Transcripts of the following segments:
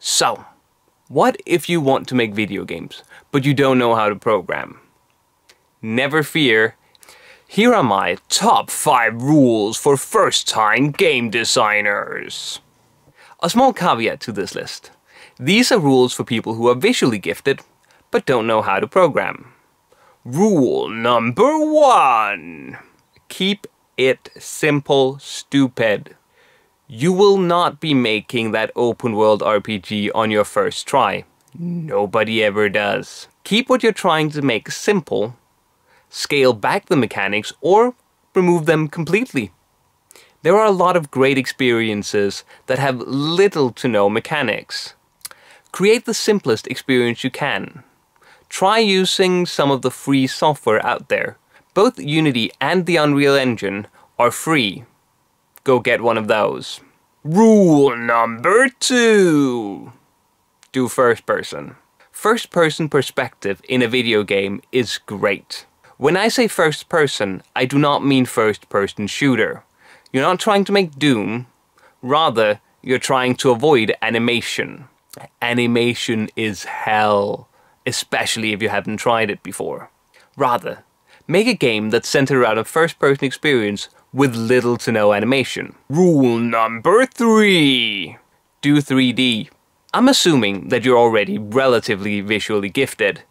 So, what if you want to make video games, but you don't know how to program? Never fear. Here are my top 5 rules for first-time game designers. A small caveat to this list. These are rules for people who are visually gifted, but don't know how to program. Rule number 1. Keep it simple, stupid. You will not be making that open world RPG on your first try. Nobody ever does. Keep what you're trying to make simple, scale back the mechanics, or remove them completely. There are a lot of great experiences that have little to no mechanics. Create the simplest experience you can. Try using some of the free software out there. Both Unity and the Unreal Engine are free. Go get one of those. Rule number 2. Do first person. First person perspective in a video game is great. When I say first person, I do not mean first person shooter. You're not trying to make Doom. Rather, you're trying to avoid animation. Animation is hell, especially if you haven't tried it before. Rather, make a game that's centered around a first-person experience with little to no animation. Rule number 3. Do 3D. I'm assuming that you're already relatively visually gifted,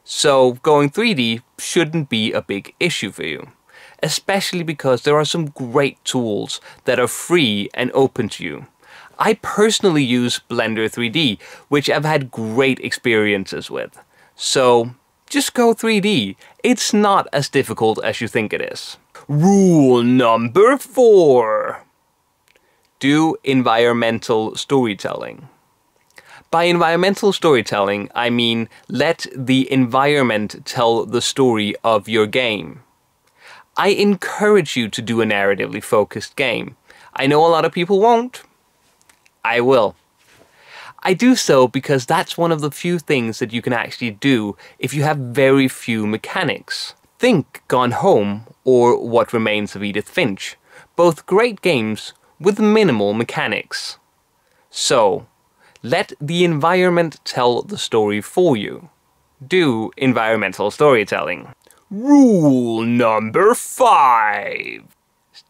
so going 3D shouldn't be a big issue for you. Especially because there are some great tools that are free and open to you. I personally use Blender 3D, which I've had great experiences with. So, just go 3D. It's not as difficult as you think it is. Rule number 4. Do environmental storytelling. By environmental storytelling, I mean let the environment tell the story of your game. I encourage you to do a narratively focused game. I know a lot of people won't. I will. I do so because that's one of the few things that you can actually do if you have very few mechanics. Think Gone Home or What Remains of Edith Finch. Both great games with minimal mechanics. So, let the environment tell the story for you. Do environmental storytelling. Rule number 5.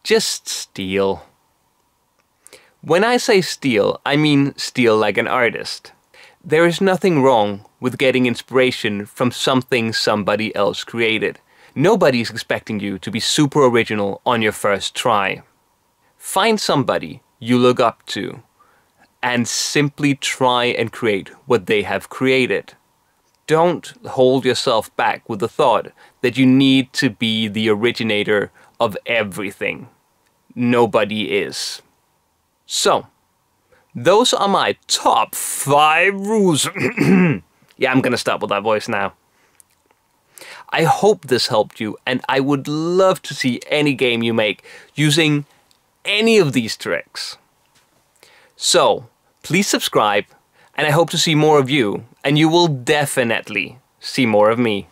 Just steal. When I say steal, I mean steal like an artist. There is nothing wrong with getting inspiration from something somebody else created. Nobody's expecting you to be super original on your first try. Find somebody you look up to and simply try and create what they have created. Don't hold yourself back with the thought that you need to be the originator of everything. Nobody is. So, those are my top 5 rules. Yeah, I'm gonna stop with that voice now. I hope this helped you, and I would love to see any game you make using any of these tricks. So, please subscribe, and I hope to see more of you, and you will definitely see more of me.